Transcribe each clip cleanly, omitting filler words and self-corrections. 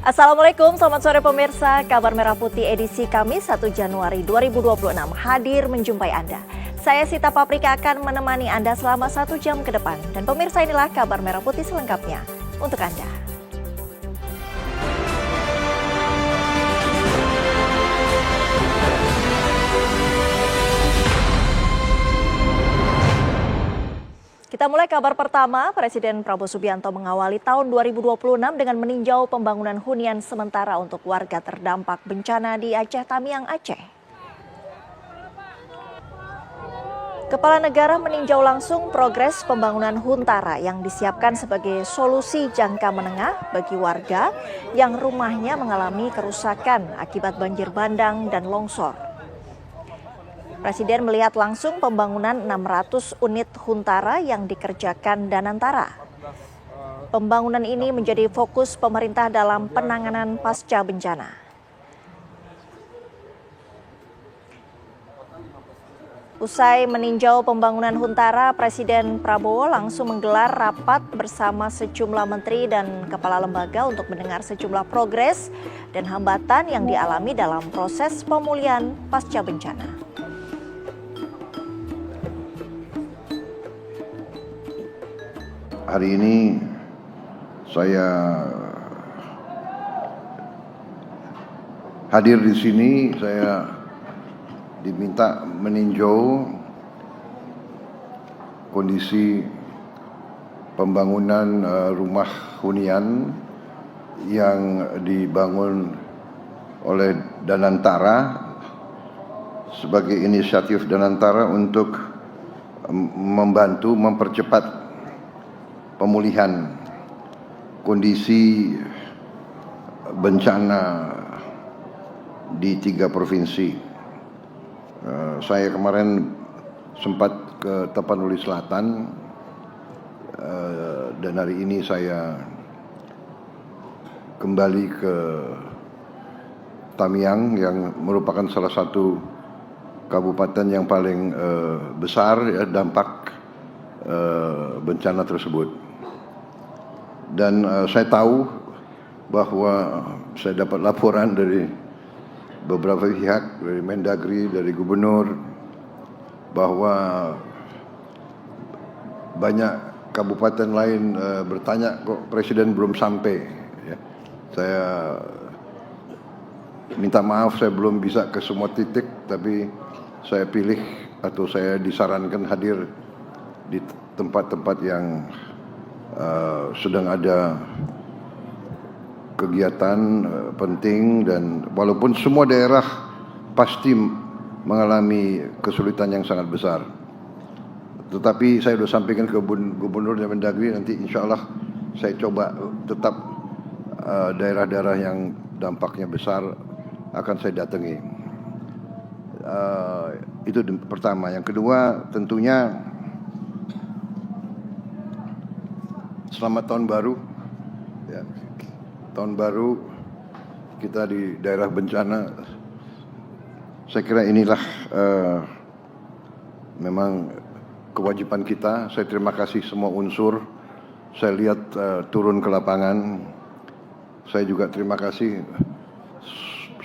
Assalamualaikum, selamat sore pemirsa. Kabar Merah Putih edisi Kamis 1 Januari 2026 hadir menjumpai Anda. Saya Sita Paprika akan menemani Anda selama 1 jam ke depan. Dan pemirsa, inilah Kabar Merah Putih selengkapnya untuk Anda. Kita mulai kabar pertama, Presiden Prabowo Subianto mengawali tahun 2026 dengan meninjau pembangunan hunian sementara untuk warga terdampak bencana di Aceh Tamiang, Aceh. Kepala negara meninjau langsung progres pembangunan Huntara yang disiapkan sebagai solusi jangka menengah bagi warga yang rumahnya mengalami kerusakan akibat banjir bandang dan longsor. Presiden melihat langsung pembangunan 600 unit Huntara yang dikerjakan Danantara. Pembangunan ini menjadi fokus pemerintah dalam penanganan pasca bencana. Usai meninjau pembangunan Huntara, Presiden Prabowo langsung menggelar rapat bersama sejumlah menteri dan kepala lembaga untuk mendengar sejumlah progres dan hambatan yang dialami dalam proses pemulihan pasca bencana. Hari ini saya hadir di sini, saya diminta meninjau kondisi pembangunan rumah hunian yang dibangun oleh Danantara sebagai inisiatif Danantara untuk membantu mempercepat pemulihan kondisi bencana di 3 provinsi. Saya kemarin sempat ke Tapanuli Selatan dan hari ini saya kembali ke Tamiang yang merupakan salah satu kabupaten yang paling besar ya, dampak bencana tersebut. Dan saya tahu bahwa saya dapat laporan dari beberapa pihak, dari Mendagri, dari Gubernur, bahwa banyak kabupaten lain bertanya kok Presiden belum sampai. Ya. Saya minta maaf saya belum bisa ke semua titik, tapi saya pilih atau saya disarankan hadir di tempat-tempat yang sedang ada kegiatan penting, dan walaupun semua daerah pasti mengalami kesulitan yang sangat besar, tetapi saya sudah sampaikan ke Gubernur dan Mendagri, nanti insya Allah saya coba tetap daerah-daerah yang dampaknya besar akan saya datangi. Itu pertama. Yang kedua, tentunya selamat tahun baru. Ya, tahun baru kita di daerah bencana. Saya kira inilah memang kewajiban kita. Saya terima kasih semua unsur. Saya lihat turun ke lapangan. Saya juga terima kasih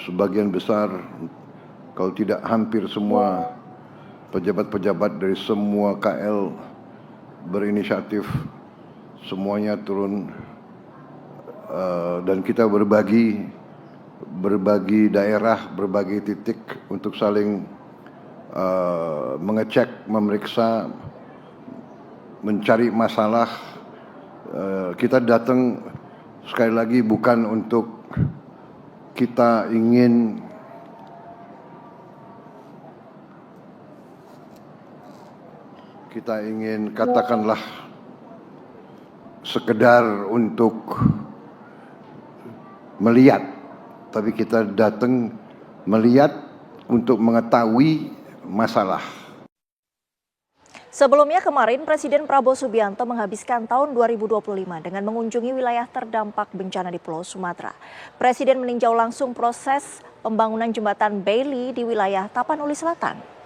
sebagian besar, kalau tidak hampir semua pejabat-pejabat dari semua KL berinisiatif. Semuanya turun dan kita berbagi daerah, berbagi titik untuk saling mengecek, memeriksa, mencari masalah. Kita datang sekali lagi bukan untuk kita ingin katakanlah sekedar untuk melihat, tapi kita datang melihat untuk mengetahui masalah. Sebelumnya kemarin Presiden Prabowo Subianto menghabiskan tahun 2025 dengan mengunjungi wilayah terdampak bencana di Pulau Sumatera. Presiden meninjau langsung proses pembangunan jembatan Bailey di wilayah Tapanuli Selatan.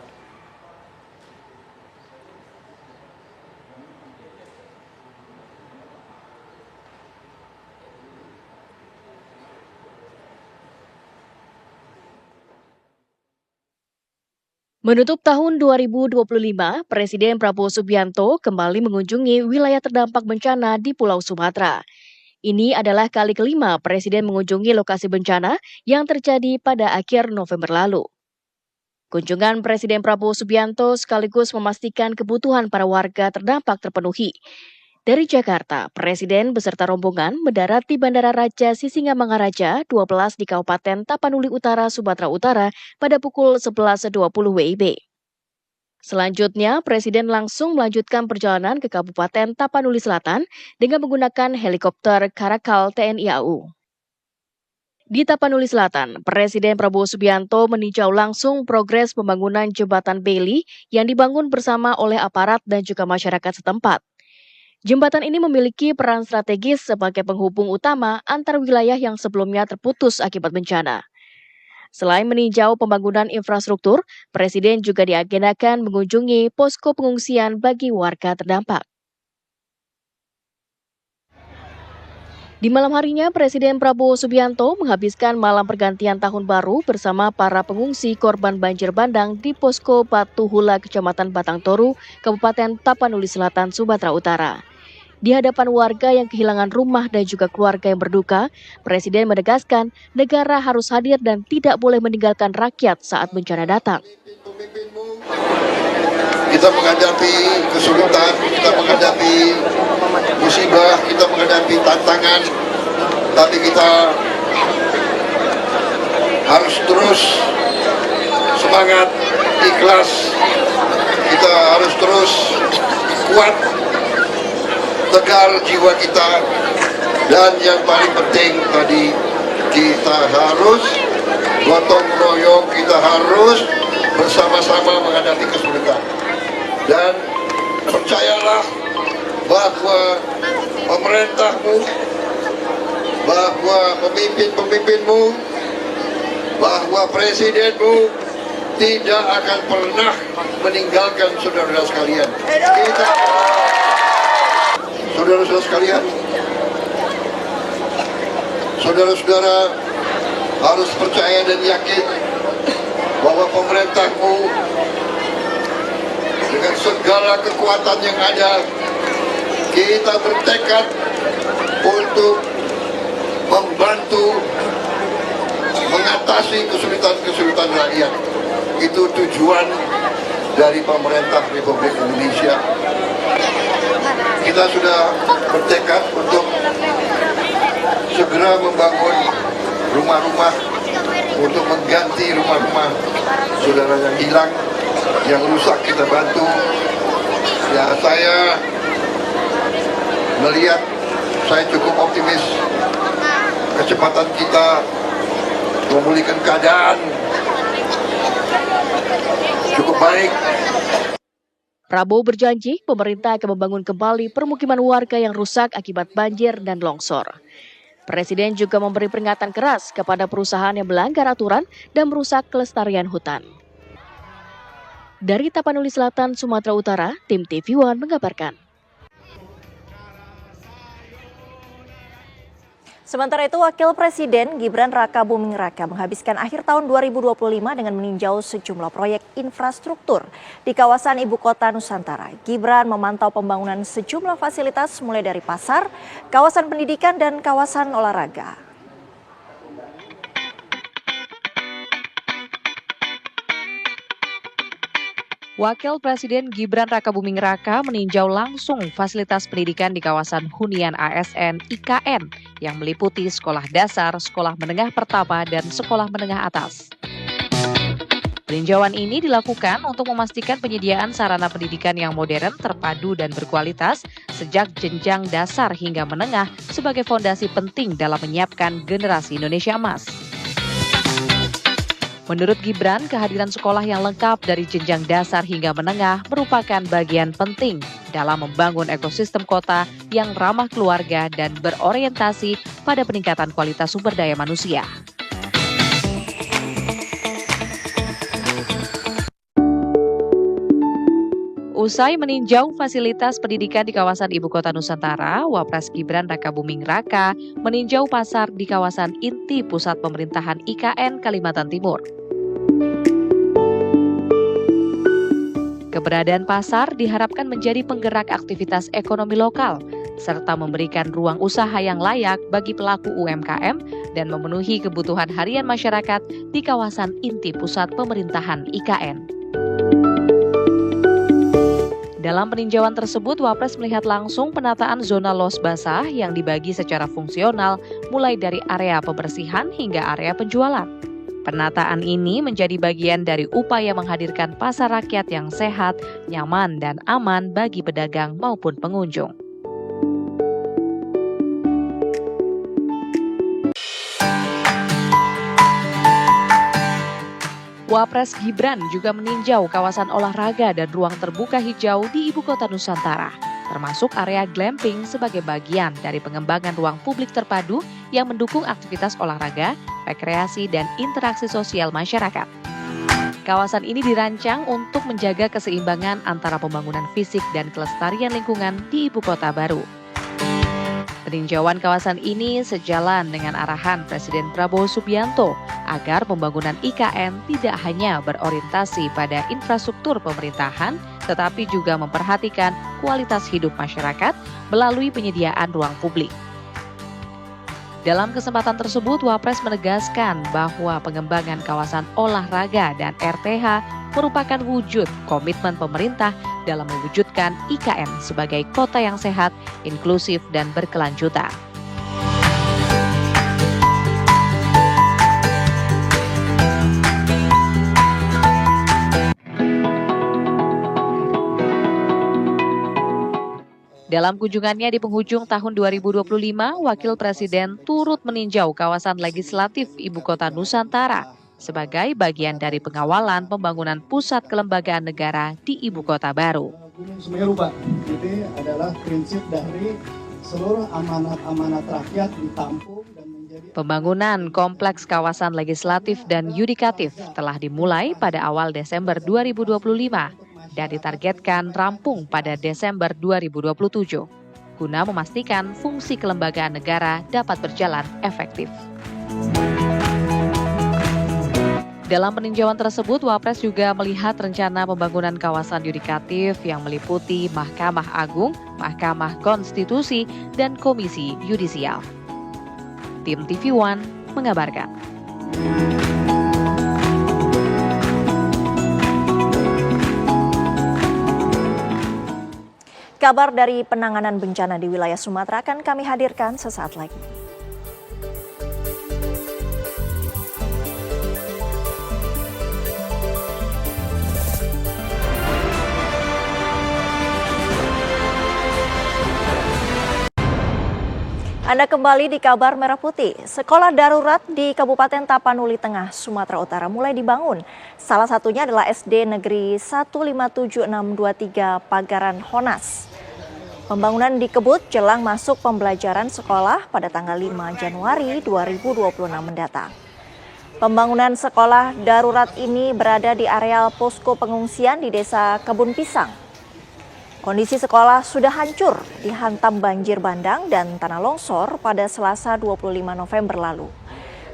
Menutup tahun 2025, Presiden Prabowo Subianto kembali mengunjungi wilayah terdampak bencana di Pulau Sumatera. Ini adalah kali kelima Presiden mengunjungi lokasi bencana yang terjadi pada akhir November lalu. Kunjungan Presiden Prabowo Subianto sekaligus memastikan kebutuhan para warga terdampak terpenuhi. Dari Jakarta, Presiden beserta rombongan mendarat di Bandara Raja Sisingamangaraja 12 di Kabupaten Tapanuli Utara, Sumatera Utara pada pukul 11.20 WIB. Selanjutnya, Presiden langsung melanjutkan perjalanan ke Kabupaten Tapanuli Selatan dengan menggunakan helikopter Karakal TNI AU. Di Tapanuli Selatan, Presiden Prabowo Subianto meninjau langsung progres pembangunan jembatan Bailey yang dibangun bersama oleh aparat dan juga masyarakat setempat. Jembatan ini memiliki peran strategis sebagai penghubung utama antar wilayah yang sebelumnya terputus akibat bencana. Selain meninjau pembangunan infrastruktur, Presiden juga diagendakan mengunjungi posko pengungsian bagi warga terdampak. Di malam harinya, Presiden Prabowo Subianto menghabiskan malam pergantian tahun baru bersama para pengungsi korban banjir bandang di posko Batu Hula, Kecamatan Batang Toru, Kabupaten Tapanuli Selatan, Sumatera Utara. Di hadapan warga yang kehilangan rumah dan juga keluarga yang berduka, Presiden menegaskan negara harus hadir dan tidak boleh meninggalkan rakyat saat bencana datang. Kita menghadapi kesulitan, kita menghadapi musibah, kita menghadapi tantangan, tapi kita harus terus semangat, ikhlas, kita harus terus kuat, tegar jiwa kita, dan yang paling penting tadi kita harus gotong royong, kita harus bersama-sama menghadapi kesulitan. Dan percayalah bahwa pemerintahmu, bahwa pemimpin-pemimpinmu, bahwa presidenmu tidak akan pernah meninggalkan saudara-saudara sekalian. Saudara-saudara sekalian, saudara-saudara harus percaya dan yakin bahwa pemerintahmu dengan segala kekuatan yang ada, kita bertekad untuk membantu mengatasi kesulitan-kesulitan rakyat. Itu tujuan dari pemerintah Republik Indonesia. Kita sudah bertekad untuk segera membangun rumah-rumah, untuk mengganti rumah-rumah saudara yang hilang, yang rusak kita bantu. Ya, saya melihat, saya cukup optimis kecepatan kita memulihkan keadaan cukup baik. Prabowo berjanji pemerintah akan membangun kembali permukiman warga yang rusak akibat banjir dan longsor. Presiden juga memberi peringatan keras kepada perusahaan yang melanggar aturan dan merusak kelestarian hutan. Dari Tapanuli Selatan, Sumatera Utara, tim TV One mengabarkan. Sementara itu, Wakil Presiden Gibran Rakabuming Raka menghabiskan akhir tahun 2025 dengan meninjau sejumlah proyek infrastruktur di kawasan Ibu Kota Nusantara. Gibran memantau pembangunan sejumlah fasilitas mulai dari pasar, kawasan pendidikan, dan kawasan olahraga. Wakil Presiden Gibran Rakabuming Raka meninjau langsung fasilitas pendidikan di kawasan hunian ASN IKN yang meliputi sekolah dasar, sekolah menengah pertama, dan sekolah menengah atas. Peninjauan ini dilakukan untuk memastikan penyediaan sarana pendidikan yang modern, terpadu, dan berkualitas sejak jenjang dasar hingga menengah sebagai fondasi penting dalam menyiapkan generasi Indonesia emas. Menurut Gibran, kehadiran sekolah yang lengkap dari jenjang dasar hingga menengah merupakan bagian penting dalam membangun ekosistem kota yang ramah keluarga dan berorientasi pada peningkatan kualitas sumber daya manusia. Usai meninjau fasilitas pendidikan di kawasan Ibu Kota Nusantara, Wapres Gibran Rakabuming Raka meninjau pasar di kawasan inti pusat pemerintahan IKN Kalimantan Timur. Keberadaan pasar diharapkan menjadi penggerak aktivitas ekonomi lokal, serta memberikan ruang usaha yang layak bagi pelaku UMKM dan memenuhi kebutuhan harian masyarakat di kawasan inti pusat pemerintahan IKN. Dalam peninjauan tersebut, Wapres melihat langsung penataan zona los basah yang dibagi secara fungsional mulai dari area pembersihan hingga area penjualan. Penataan ini menjadi bagian dari upaya menghadirkan pasar rakyat yang sehat, nyaman, dan aman bagi pedagang maupun pengunjung. Wapres Gibran juga meninjau kawasan olahraga dan ruang terbuka hijau di Ibu Kota Nusantara, termasuk area glamping sebagai bagian dari pengembangan ruang publik terpadu yang mendukung aktivitas olahraga, rekreasi, dan interaksi sosial masyarakat. Kawasan ini dirancang untuk menjaga keseimbangan antara pembangunan fisik dan kelestarian lingkungan di Ibu Kota baru. Peninjauan kawasan ini sejalan dengan arahan Presiden Prabowo Subianto agar pembangunan IKN tidak hanya berorientasi pada infrastruktur pemerintahan, tetapi juga memperhatikan kualitas hidup masyarakat melalui penyediaan ruang publik. Dalam kesempatan tersebut, Wapres menegaskan bahwa pengembangan kawasan olahraga dan RTH merupakan wujud komitmen pemerintah dalam mewujudkan IKN sebagai kota yang sehat, inklusif, dan berkelanjutan. Dalam kunjungannya di penghujung tahun 2025, Wakil Presiden turut meninjau kawasan legislatif Ibu Kota Nusantara sebagai bagian dari pengawalan pembangunan pusat kelembagaan negara di Ibu Kota baru. Gunung Semeru, Pak, ini adalah prinsip dari seluruh amanat-amanat rakyat ditampung dan menjadi... Pembangunan kompleks kawasan legislatif dan yudikatif telah dimulai pada awal Desember 2025 dan ditargetkan rampung pada Desember 2027, guna memastikan fungsi kelembagaan negara dapat berjalan efektif. Dalam peninjauan tersebut, Wapres juga melihat rencana pembangunan kawasan yudikatif yang meliputi Mahkamah Agung, Mahkamah Konstitusi, dan Komisi Yudisial. Tim TV One mengabarkan. Kabar dari penanganan bencana di wilayah Sumatera akan kami hadirkan sesaat lagi. Anda kembali di Kabar Merah Putih. Sekolah darurat di Kabupaten Tapanuli Tengah, Sumatera Utara mulai dibangun. Salah satunya adalah SD Negeri 157623 Pagaran Honas. Pembangunan dikebut jelang masuk pembelajaran sekolah pada tanggal 5 Januari 2026 mendatang. Pembangunan sekolah darurat ini berada di areal posko pengungsian di Desa Kebun Pisang. Kondisi sekolah sudah hancur, dihantam banjir bandang dan tanah longsor pada Selasa 25 November lalu.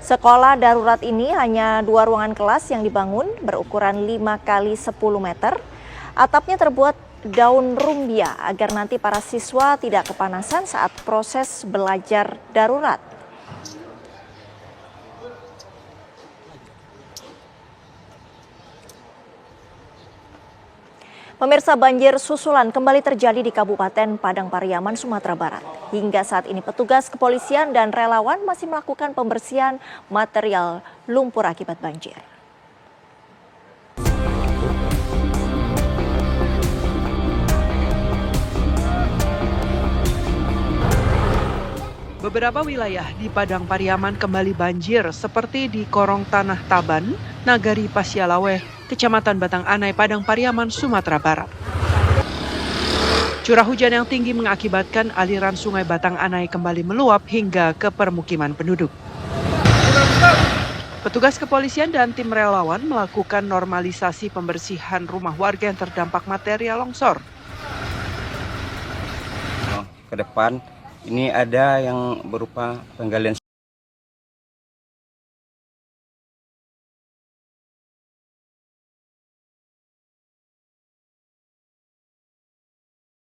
Sekolah darurat ini hanya 2 ruangan kelas yang dibangun berukuran 5 x 10 meter. Atapnya terbuat daun rumbia agar nanti para siswa tidak kepanasan saat proses belajar darurat. Pemirsa, banjir susulan kembali terjadi di Kabupaten Padang Pariaman, Sumatera Barat. Hingga saat ini petugas kepolisian dan relawan masih melakukan pembersihan material lumpur akibat banjir. Beberapa wilayah di Padang Pariaman kembali banjir seperti di Korong Tanah Taban, Nagari Pasialaweh, Kecamatan Batang Anai, Padang Pariaman, Sumatera Barat. Curah hujan yang tinggi mengakibatkan aliran sungai Batang Anai kembali meluap hingga ke permukiman penduduk. Petugas kepolisian dan tim relawan melakukan normalisasi pembersihan rumah warga yang terdampak material longsor. Ke depan ini ada yang berupa penggalian